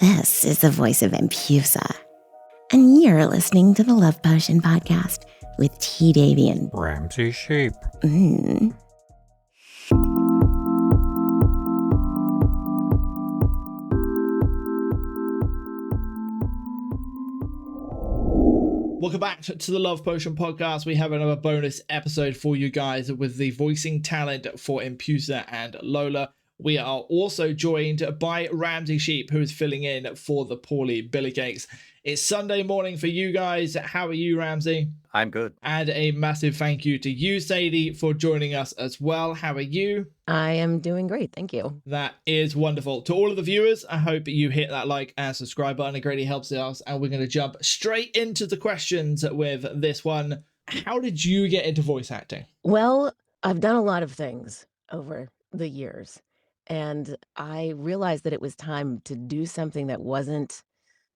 This is the voice of Empusa, and you're listening to the Love Potion podcast with TDavy and Ramsey Sheep. Welcome back to the Love Potion podcast. We have another bonus episode for you guys with the voicing talent for Empusa and Lola. We are also joined by Ramsey Sheep, who is filling in for the poorly Billycakes. It's Sunday morning for you guys. How are you, Ramsey? I'm good. And a massive thank you to you, Sadie, for joining us as well. How are you? I am doing great. Thank you. That is wonderful. To all of the viewers, I hope you hit that like and subscribe button. It greatly helps us. And we're going to jump straight into the questions with this one. How did you get into voice acting? Well, I've done a lot of things over the years, and I realized that it was time to do something that wasn't,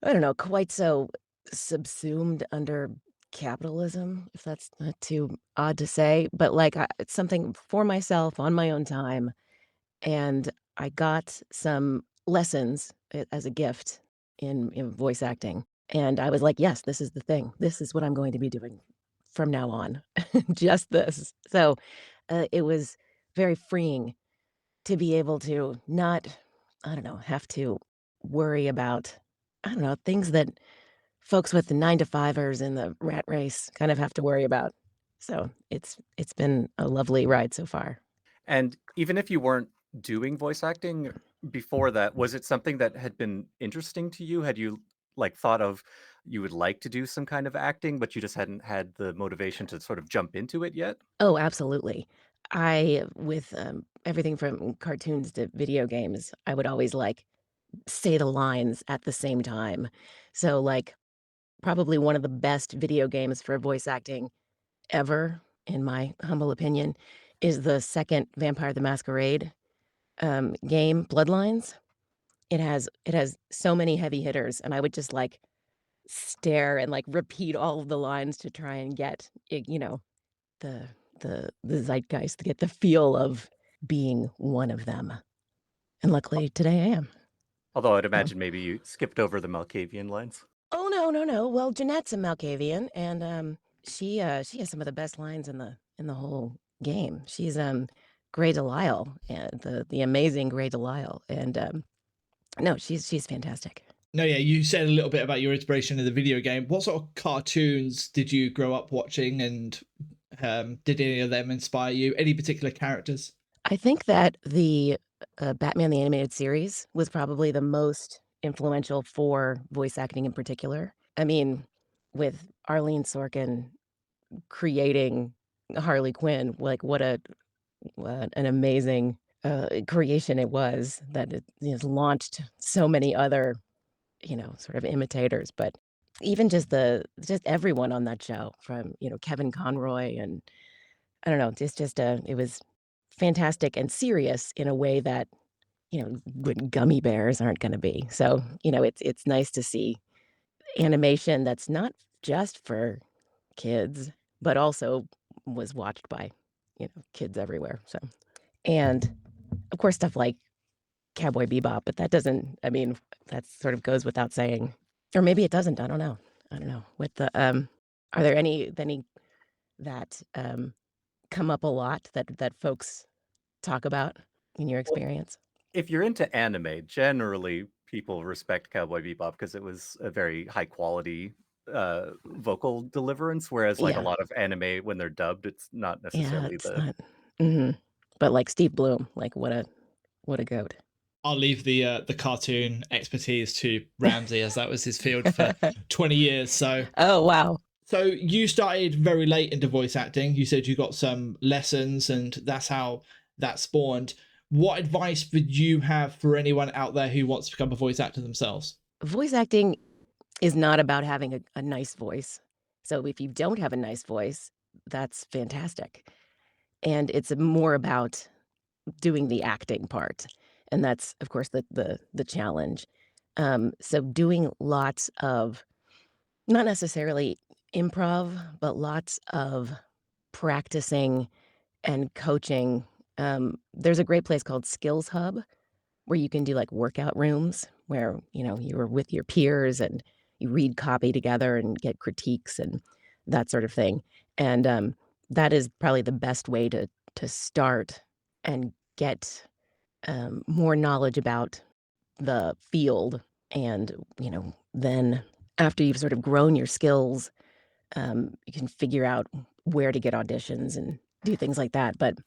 I don't know, quite so subsumed under capitalism, if that's not too odd to say, but like it's something for myself on my own time. And I got some lessons as a gift in voice acting. And I was like, yes, this is the thing. This is what I'm going to be doing from now on. Just this. So it was very freeing to be able to not, I don't know, have to worry about, I don't know, things that folks with the 9-to-5ers in the rat race kind of have to worry about. So it's been a lovely ride so far. And even if you weren't doing voice acting before that, was it something that had been interesting to you? Had you thought of you would like to do some kind of acting, but you just hadn't had the motivation to sort of jump into it yet? Oh, absolutely. I, with everything from cartoons to video games, I would always say the lines at the same time. So probably one of the best video games for voice acting ever, in my humble opinion, is the second Vampire the Masquerade game, Bloodlines. It has so many heavy hitters, and I would just stare and repeat all of the lines to try and get the the zeitgeist, to get the feel of being one of them. And luckily today I am. Although I'd So. imagine maybe you skipped over the Malkavian lines. Oh no. Well, Jeanette's a Malkavian, and she has some of the best lines in the whole game. She's Grey Delisle, and the amazing Grey Delisle, and no, she's fantastic. No, yeah, you said a little bit about your inspiration in the video game. What sort of cartoons did you grow up watching, and did any of them inspire you? Any particular characters? I think that the Batman the Animated Series was probably the most influential for voice acting in particular. I mean, with Arlene Sorkin creating Harley Quinn, what an amazing creation it was, that it has launched so many other, sort of imitators. But even just everyone on that show, from Kevin Conroy, and I don't know, it was fantastic and serious in a way that good gummy bears aren't going to be. So it's nice to see animation that's not just for kids, but also was watched by kids everywhere. So, and of course stuff like Cowboy Bebop, but that doesn't, I mean, that sort of goes without saying, or maybe it doesn't. I don't know. With the are there any that come up a lot that folks talk about in your experience? If you're into anime, generally people respect Cowboy Bebop because it was a very high quality vocal deliverance, whereas a Yeah. lot of anime, when they're dubbed, it's not Yeah, necessarily it's the not. But Steve Bloom, what a goat. I'll leave the cartoon expertise to Ramsey, as that was his field for 20 years. So, Oh, wow. so you started very late into voice acting. You said you got some lessons, and that's how that spawned. What advice would you have for anyone out there who wants to become a voice actor themselves? Voice acting is not about having a nice voice. So if you don't have a nice voice, that's fantastic. And it's more about doing the acting part. And that's, of course, the challenge. So doing lots of, not necessarily improv, but lots of practicing and coaching. There's a great place called Skills Hub where you can do like workout rooms where, you're with your peers and you read copy together and get critiques and that sort of thing. And that is probably the best way to start and get more knowledge about the field. And, then after you've sort of grown your skills, you can figure out where to get auditions and do things like that. But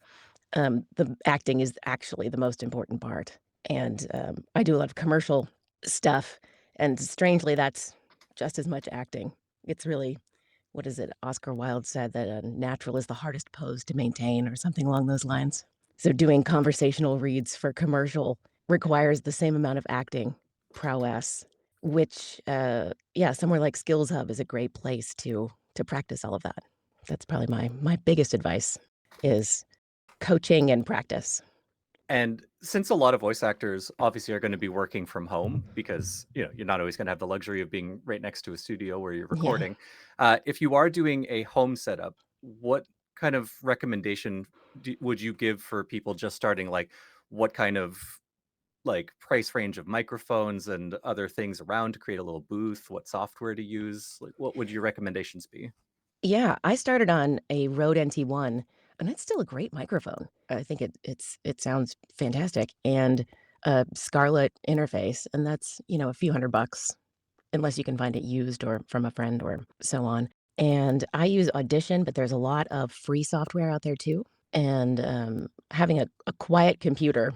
the acting is actually the most important part. And I do a lot of commercial stuff. And strangely, that's just as much acting. It's really, what is it? Oscar Wilde said that natural is the hardest pose to maintain, or something along those lines. So doing conversational reads for commercial requires the same amount of acting prowess, which, yeah, somewhere like Skills Hub is a great place to practice all of that. That's probably my biggest advice is coaching and practice. And since a lot of voice actors obviously are going to be working from home because you're not always going to have the luxury of being right next to a studio where you're Yeah. recording, if you are doing a home setup, what kind of recommendation would you give for people just starting? Like, what kind of like price range of microphones and other things around to create a little booth? What software to use? Like, what would your recommendations be? Yeah, I started on a Rode NT1, and it's still a great microphone. I think it sounds fantastic, and a Scarlett interface, and that's, a few $100, unless you can find it used or from a friend or so on. And I use Audition, but there's a lot of free software out there too. And having a quiet computer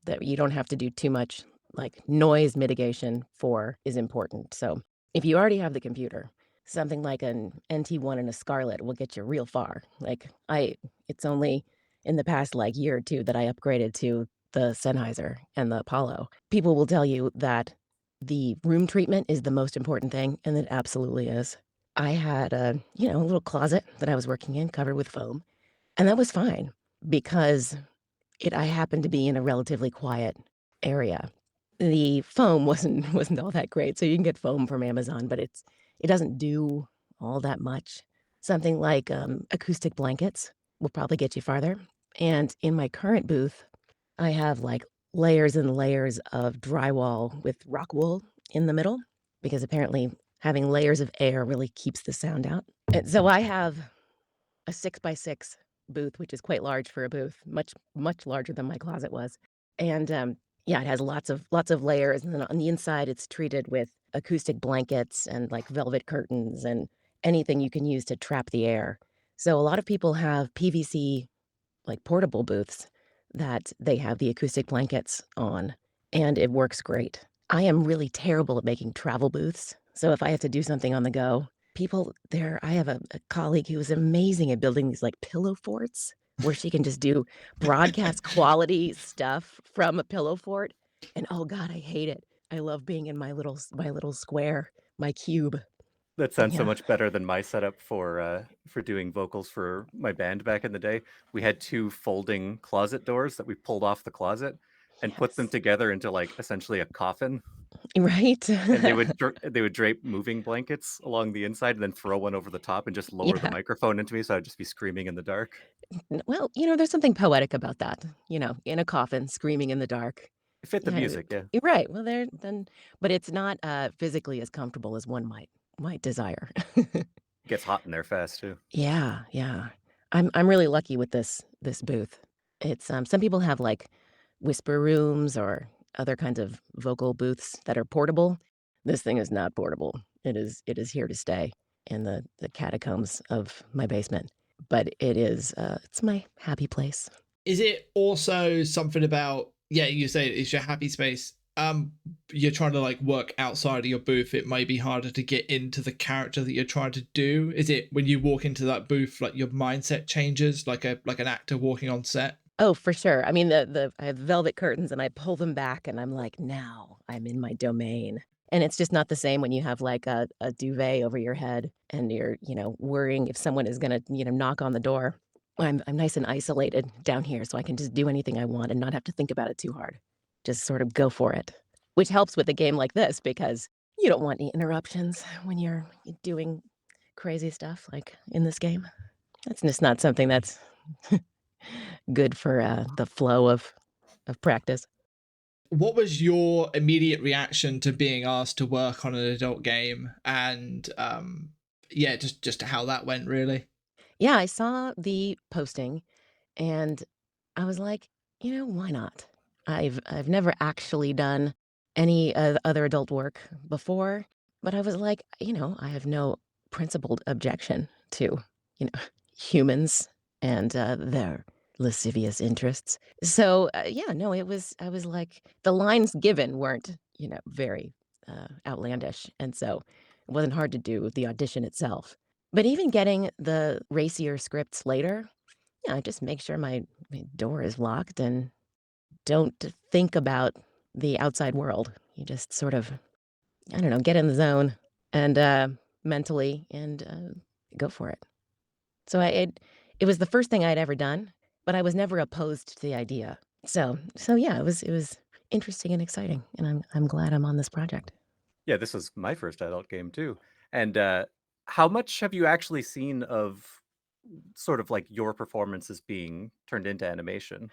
that you don't have to do too much like noise mitigation for is important. So if you already have the computer, something like an NT1 and a Scarlett will get you real far. It's only in the past like year or two that I upgraded to the Sennheiser and the Apollo. People will tell you that the room treatment is the most important thing, and it absolutely is. I had a little closet that I was working in covered with foam, and that was fine because I happened to be in a relatively quiet area. The foam wasn't all that great, so you can get foam from Amazon, but it doesn't do all that much. Something like acoustic blankets will probably get you farther. And in my current booth, I have like layers and layers of drywall with rock wool in the middle because apparently having layers of air really keeps the sound out. And so I have a 6x6 booth, which is quite large for a booth, much larger than my closet was. And yeah, it has lots of layers, and then on the inside, it's treated with acoustic blankets and like velvet curtains and anything you can use to trap the air. So a lot of people have PVC like portable booths that they have the acoustic blankets on, and it works great. I am really terrible at making travel booths. So if I have to do something on the go, I have a colleague who is amazing at building these like pillow forts where she can just do broadcast quality stuff from a pillow fort. And oh God, I hate it. I love being in my little square, my cube. That sounds so Yeah. much better than my setup for doing vocals for my band back in the day. We had two folding closet doors that we pulled off the closet and put them Yes. together into like essentially a coffin. Right? And they would drape moving blankets along the inside and then throw one over the top and just lower the Yeah. microphone into me, so I'd just be screaming in the dark. Well, there's something poetic about that, in a coffin, screaming in the dark. It fit the Yeah, music, yeah. you're right. Well, but it's not physically as comfortable as one might desire. It gets hot in there fast too. Yeah, yeah. I'm really lucky with this booth. It's some people have like whisper rooms or other kinds of vocal booths that are portable. This thing is not portable. It is here to stay in the catacombs of my basement. But it's my happy place. Is it also something about, yeah, you say it's your happy space? You're trying to like work outside of your booth, it may be harder to get into the character that you're trying to do. Is it when you walk into that booth, like your mindset changes, like an actor walking on set? Oh, for sure. I mean, I have velvet curtains and I pull them back and I'm like, now I'm in my domain. And it's just not the same when you have like a duvet over your head and you're, worrying if someone is gonna, knock on the door. I'm nice and isolated down here, so I can just do anything I want and not have to think about it too hard. Just sort of go for it. Which helps with a game like this because you don't want any interruptions when you're doing crazy stuff like in this game. That's just not something that's good for the flow of practice. What was your immediate reaction to being asked to work on an adult game? And yeah, just how that went, really. Yeah, I saw the posting and I was like, why not? I've never actually done any other adult work before, but I was like, I have no principled objection to, you know, humans and their lascivious interests. So yeah, no, I was like, the lines given weren't, very outlandish, and so it wasn't hard to do the audition itself. But even getting the racier scripts later, yeah, just make sure my door is locked and don't think about the outside world. You just sort of, I don't know, get in the zone and mentally and go for it. So it was the first thing I'd ever done, but I was never opposed to the idea. So yeah, it was interesting and exciting, and I'm glad I'm on this project. Yeah, this was my first adult game too. And how much have you actually seen of sort of like your performances being turned into animation?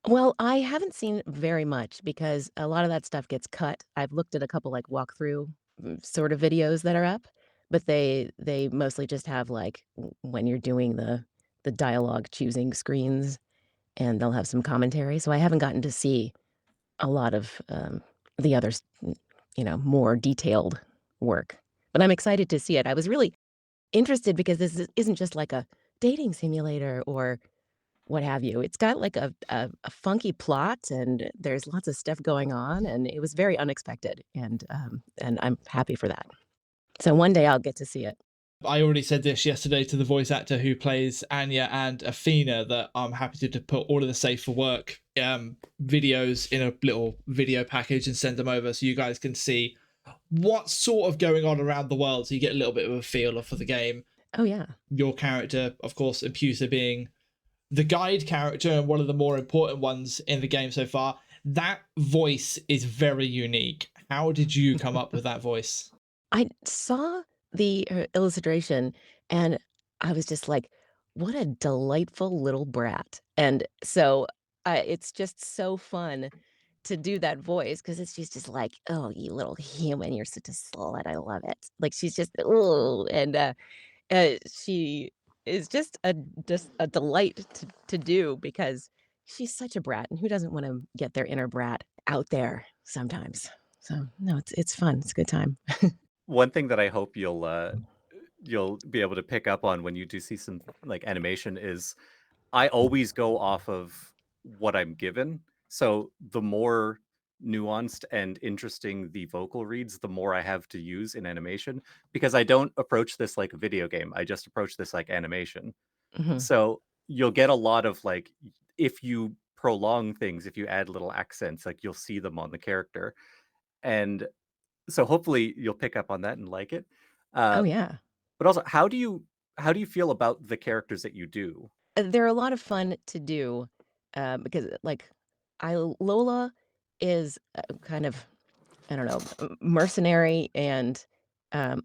Well, I haven't seen very much because a lot of that stuff gets cut. I've looked at a couple like walkthrough sort of videos that are up, but they mostly just have like when you're doing the dialogue choosing screens, and they'll have some commentary. So I haven't gotten to see a lot of the others, more detailed work. But I'm excited to see it. I was really interested because isn't just like a dating simulator or what have you. It's got like a funky plot, and there's lots of stuff going on, and it was very unexpected, and I'm happy for that. So one day I'll get to see it. I already said this yesterday to the voice actor who plays Anya and Athena that I'm happy to put all of the safe for work videos in a little video package and send them over so you guys can see what's sort of going on around the world, so you get a little bit of a feel for the game. Oh yeah. Your character, of course, Empusa, being the guide character and one of the more important ones in the game so far. That voice is very unique. How did you come up with that voice? I saw the illustration and I was just like, what a delightful little brat. And so it's just so fun to do that voice because she's just like, oh, you little human, you're such a slut. I love it. Like she's just, oh, and she is just a delight to do because she's such a brat, and who doesn't want to get their inner brat out there sometimes? So no, it's fun. It's a good time. One thing that I hope you'll be able to pick up on when you do see some like animation is I always go off of what I'm given. So the more nuanced and interesting the vocal reads, the more I have to use in animation because I don't approach this like a video game. I just approach this like animation. Mhm. So you'll get a lot of like if you prolong things, if you add little accents, like you'll see them on the character. And so hopefully you'll pick up on that and like it. Oh Uh, yeah. but also, how do you feel about the characters that you do? They're a lot of fun to do, because, like, Lola is, kind of, I don't know, mercenary, and,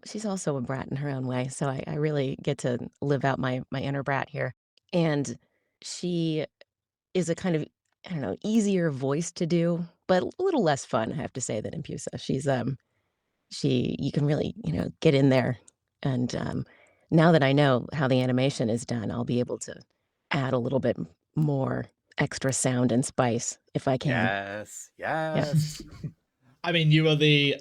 she's also a brat in her own way, so I really get to live out my inner brat here, and she is a kind of, I don't know, easier voice to do, but a little less fun, I have to say, than Impusa. She you can really, get in there, and, now that I know how the animation is done, I'll be able to add a little bit more extra sound and spice if I can. Yes, Yeah. yes. I mean, you are the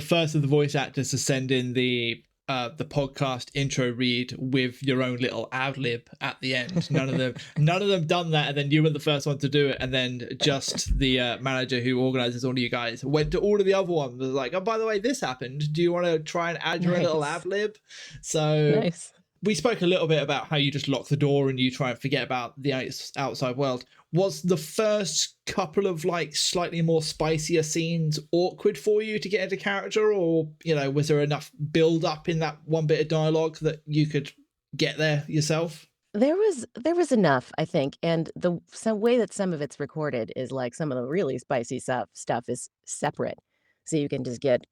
first of the voice actors to send in the podcast intro read with your own little ad lib at the end. None of them done that, and then you were the first one to do it, and then just the manager who organizes all of you guys went to all of the other ones, was like, oh, by the way, this happened. Do you want to try and add your own little Nice. ad lib? So Nice. we spoke a little bit about how you just lock the door and you try and forget about the outside world. Was the first couple of like slightly more spicier scenes awkward for you to get into character, or was there enough build up in that one bit of dialogue that you could get there yourself? There was enough, I think, and the some way that some of it's recorded is like some of the really spicy stuff is separate, so you can just get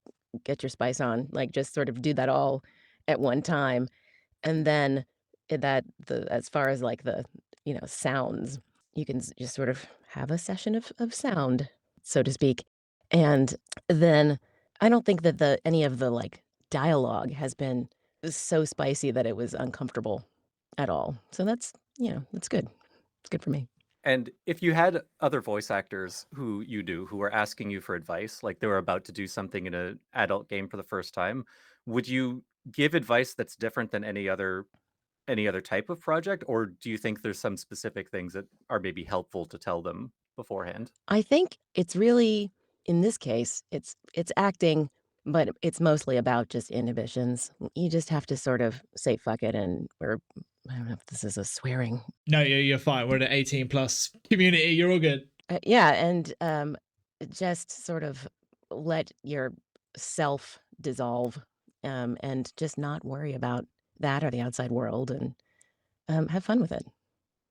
your spice on, like just sort of do that all at one time. And then as far as like the, sounds, you can just sort of have a session of sound. so to speak. And then I don't think that any of the like dialogue has been so spicy that it was uncomfortable at all. So that's, that's good. It's good for me. And if you had other voice actors who were asking you for advice, like they were about to do something in an adult game for the first time, would you give advice that's different than any other type of project, or do you think there's some specific things that are maybe helpful to tell them beforehand? I think it's really, in this case, it's acting, but it's mostly about just inhibitions. You just have to sort of say fuck it, or I don't know if this is a swearing. No, you're fine. We're in an 18 plus community. You're all good. Yeah, and just sort of let your self dissolve, and just not worry about that or the outside world, and have fun with it.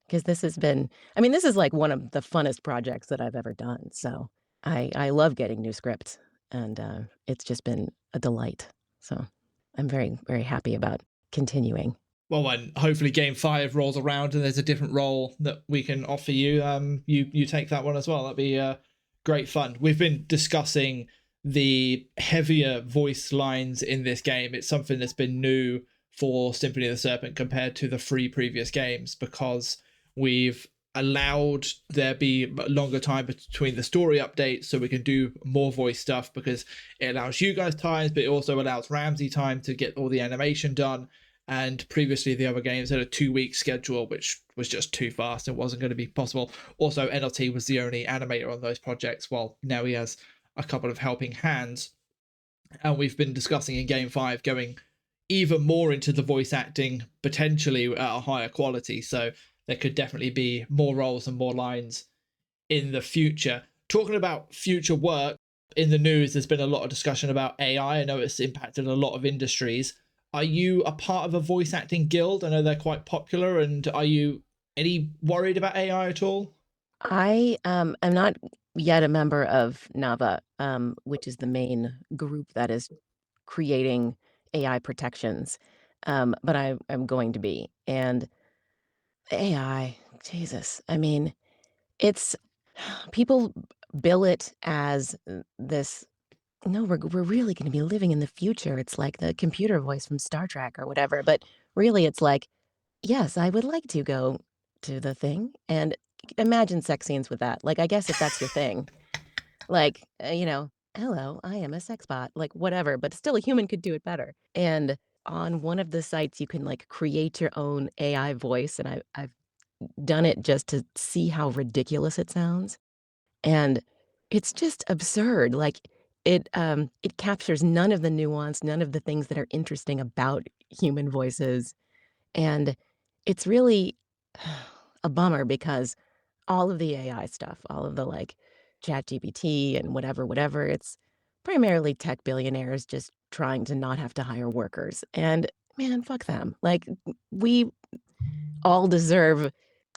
Because this has been, I mean, this is like one of the funnest projects that I've ever done. So I love getting new scripts, and it's just been a delight. So I'm very, very happy about continuing. Well, when hopefully game 5 rolls around and there's a different role that we can offer you, you take that one as well. That'd be great fun. We've been discussing the heavier voice lines in this game. It's something that's been new for Symphony of the Serpent compared to the 3 previous games, because we've allowed there be longer time between the story updates so we can do more voice stuff, because it allows you guys time, but it also allows Ramsey time to get all the animation done. And previously the other games had a 2-week schedule, which was just too fast. It wasn't going to be possible. Also, NLT was the only animator on those projects, while now he has a couple of helping hands. And we've been discussing in game 5 going even more into the voice acting, potentially at a higher quality. So there could definitely be more roles and more lines in the future. Talking about future work, in the news, there's been a lot of discussion about AI. I know it's impacted a lot of industries. Are you a part of a voice acting guild? I know they're quite popular. And are you any worried about AI at all? I am not yet a member of NAVA, which is the main group that is creating AI protections. But I'm going to be. And AI, Jesus. I mean, it's people bill it as this. No, we're really going to be living in the future. It's like the computer voice from Star Trek or whatever. But really, it's like, yes, I would like to go to the thing and imagine sex scenes with that. Like, I guess if that's your thing, like, hello, I am a sex bot, like whatever. But still, a human could do it better. And on one of the sites, you can like create your own AI voice, and I've done it just to see how ridiculous it sounds. And it's just absurd. Like it captures none of the nuance, none of the things that are interesting about human voices. And it's really a bummer, because all of the AI stuff, all of the like chat GPT and whatever, it's primarily tech billionaires just trying to not have to hire workers. And man, fuck them. Like, we all deserve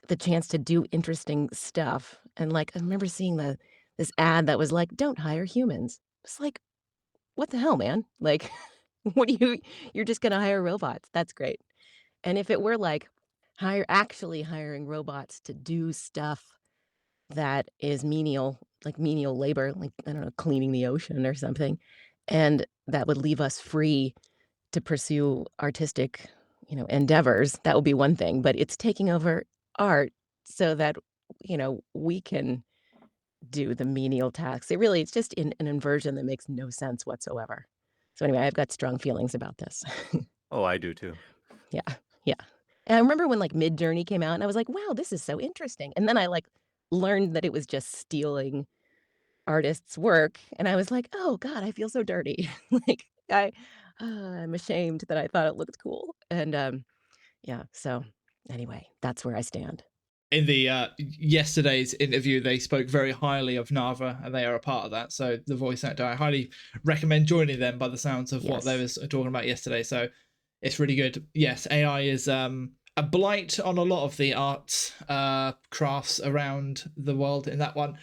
the chance to do interesting stuff. And like, I remember seeing this ad that was like, don't hire humans. It's like, what the hell, man? Like, you're just going to hire robots. That's great. And if it were like actually hiring robots to do stuff that is menial, like menial labor, like, I don't know, cleaning the ocean or something, and that would leave us free to pursue artistic, endeavors, that would be one thing. But it's taking over art so that, we can do the menial tasks. It's just an inversion that makes no sense whatsoever. So anyway, I've got strong feelings about this. Oh, I do too. Yeah. Yeah. And I remember when like Mid-Journey came out, and I was like, wow, this is so interesting. And then I like learned that it was just stealing artists' work. And I was like, oh God, I feel so dirty. Like I'm ashamed that I thought it looked cool. And yeah, so anyway, that's where I stand. In the yesterday's interview, they spoke very highly of Nava, and they are a part of that. So the voice actor, I highly recommend joining them by the sounds of what they was talking about yesterday. So it's really good. Yes, AI is a blight on a lot of the arts crafts around the world. In that one,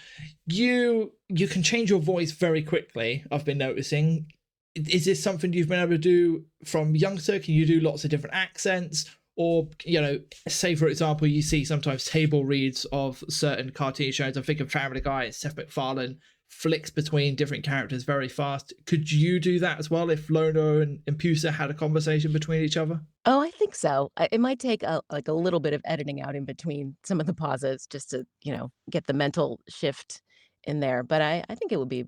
you can change your voice very quickly. I've been noticing. Is this something you've been able to do from youngster? Can you do lots of different accents? Or, say, for example, you see sometimes table reads of certain cartoon shows. I think of Family Guy, Seth MacFarlane flicks between different characters very fast. Could you do that as well if Lola and Empusa had a conversation between each other? Oh, I think so. It might take a little bit of editing out in between some of the pauses just to, get the mental shift in there. But I think it would be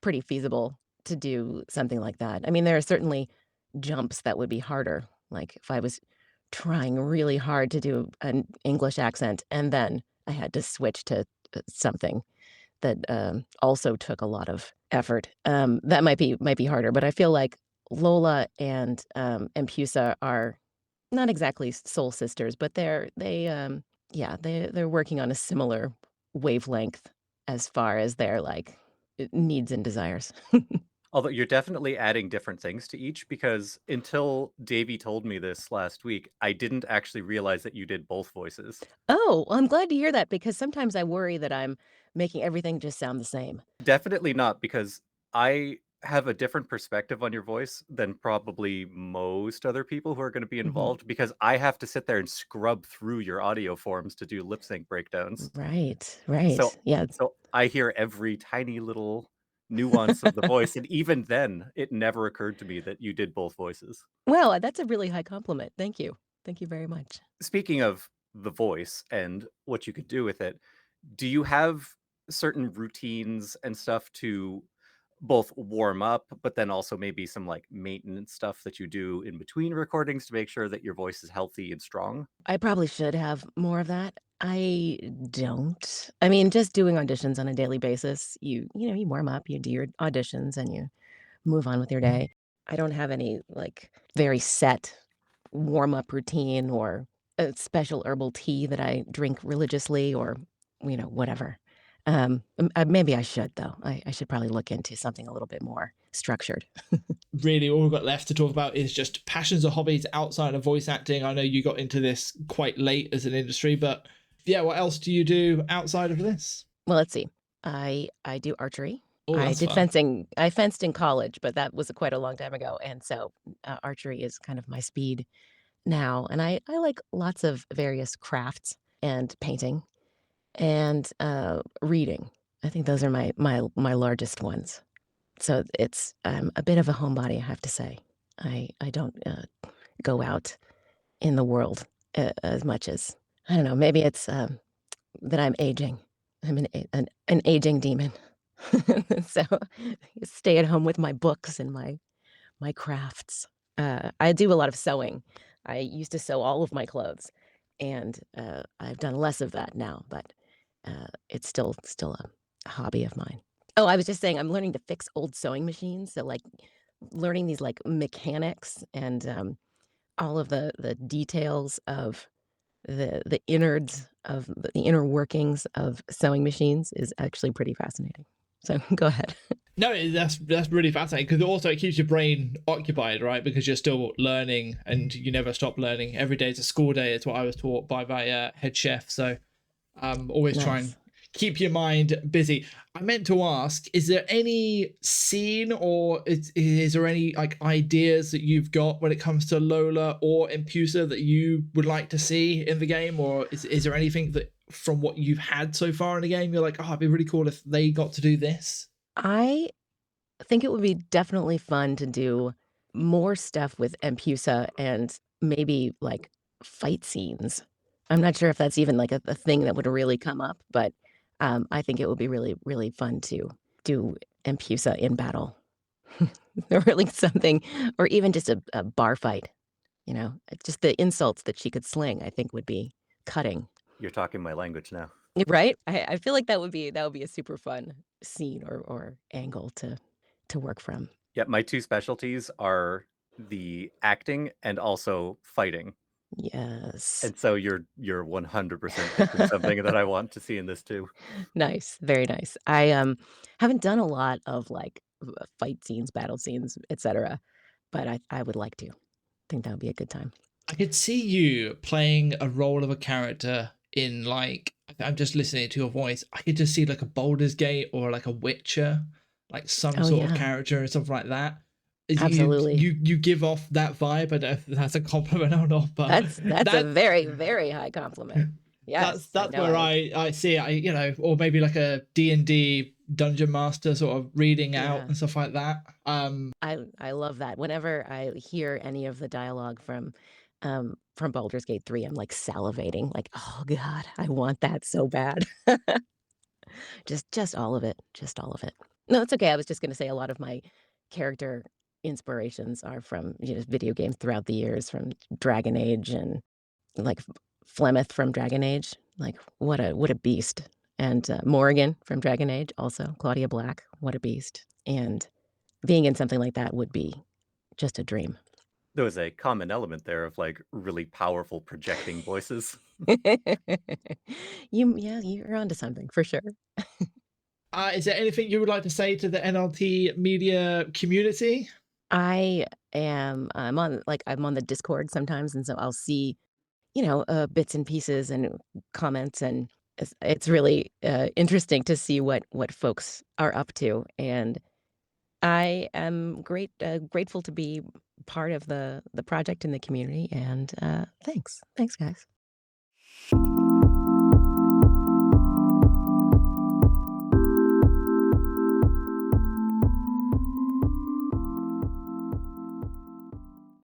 pretty feasible to do something like that. I mean, there are certainly jumps that would be harder. Like if I was trying really hard to do an English accent and then I had to switch to something that also took a lot of effort. That might be harder, but I feel like Lola and Pusa are not exactly soul sisters, but they're working on a similar wavelength as far as their like needs and desires. Although you're definitely adding different things to each, because until Davey told me this last week, I didn't actually realize that you did both voices. Oh, well, I'm glad to hear that because sometimes I worry that I'm making everything just sound the same. Definitely not, because I have a different perspective on your voice than probably most other people who are going to be Mhm. involved, because I have to sit there and scrub through your audio forms to do lip sync breakdowns. Right, So right. Yeah. so I hear every tiny little nuance of the voice, and even then, it never occurred to me that you did both voices. Well, that's a really high compliment. Thank you. Thank you very much. Speaking of the voice and what you could do with it, do you have certain routines and stuff to both warm up, but then also maybe some like maintenance stuff that you do in between recordings to make sure that your voice is healthy and strong? I probably should have more of that. I don't. I mean, just doing auditions on a daily basis, you warm up, you do your auditions and you move on with your day. I don't have any like very set warm up routine or a special herbal tea that I drink religiously or, whatever. Maybe I should though. I should probably look into something a little bit more structured. Really, all we've got left to talk about is just passions or hobbies outside of voice acting. I know you got into this quite late as an industry, but yeah, what else do you do outside of this? Well, let's see. I do archery. Oh, I that's did fun. fencing. I fenced in college, but that was quite a long time ago, and so archery is kind of my speed now. And I like lots of various crafts and painting and reading. I think those are my largest ones. So it's a bit of a homebody, I have to say. I don't go out in the world as much as I don't know. Maybe it's that I'm aging. I'm an aging demon. So stay at home with my books and my crafts. I do a lot of sewing. I used to sew all of my clothes, and I've done less of that now, but it's still a hobby of mine. Oh, I was just saying I'm learning to fix old sewing machines, so, like, learning these, like, mechanics and, all of the details of the innards of the inner workings of sewing machines is actually pretty fascinating. So, go ahead. No, that's really fascinating because also it keeps your brain occupied, right? Because you're still learning and you never stop learning. Every day is a school day. It's what I was taught by my head chef. So always try and Nice. keep your mind busy. I meant to ask, is there any scene or is there any like ideas that you've got when it comes to Lola or Empusa that you would like to see in the game? Or is there anything that from what you've had so far in the game, you're like, oh, it'd be really cool if they got to do this? I think it would be definitely fun to do more stuff with Empusa and maybe, like, fight scenes. I'm not sure if that's even, like, a thing that would really come up, but, I think it would be really, really fun to do Empusa in battle. Or really something or even just a bar fight, Just the insults that she could sling, I think, would be cutting. You're talking my language now. Right? I feel like that would be a super fun scene or angle to work from. Yeah, my two specialties are the acting and also fighting. Yes. And so you're 100% picking something that I want to see in this too. Nice, very nice. I, haven't done a lot of, like, fight scenes, battle scenes, etcetera, but I would like to. Think that would be a good time. I could see you playing a role of a character in like I'm just listening to your voice. I could just see like a Baldur's Gate or like a Witcher, like some Oh, sort of yeah. character or something like that. Is Absolutely. you give off that vibe. I don't know if that's a compliment or not, but That's a very, very high compliment. Yes, I that's know where I see it. Or maybe like a D&D dungeon master sort of reading out Yeah. and stuff like that. I love that. Whenever I hear any of the dialogue from Baldur's Gate 3, I'm like salivating, like, oh God, I want that so bad. Just all of it. Just all of it. No, it's okay. I was just gonna say a lot of my character inspirations are from, video games throughout the years, from Dragon Age and like Flemeth from Dragon Age. Like what a beast. And Morrigan from Dragon Age, also Claudia Black, what a beast. And being in something like that would be just a dream. There was a common element there of like really powerful projecting voices. You're onto something for sure. Is there anything you would like to say to the NLT Media community? I'm on the Discord sometimes, and so I'll see, bits and pieces and comments, and it's really interesting to see what folks are up to, and I am grateful to be part of the project and the community, and thanks guys.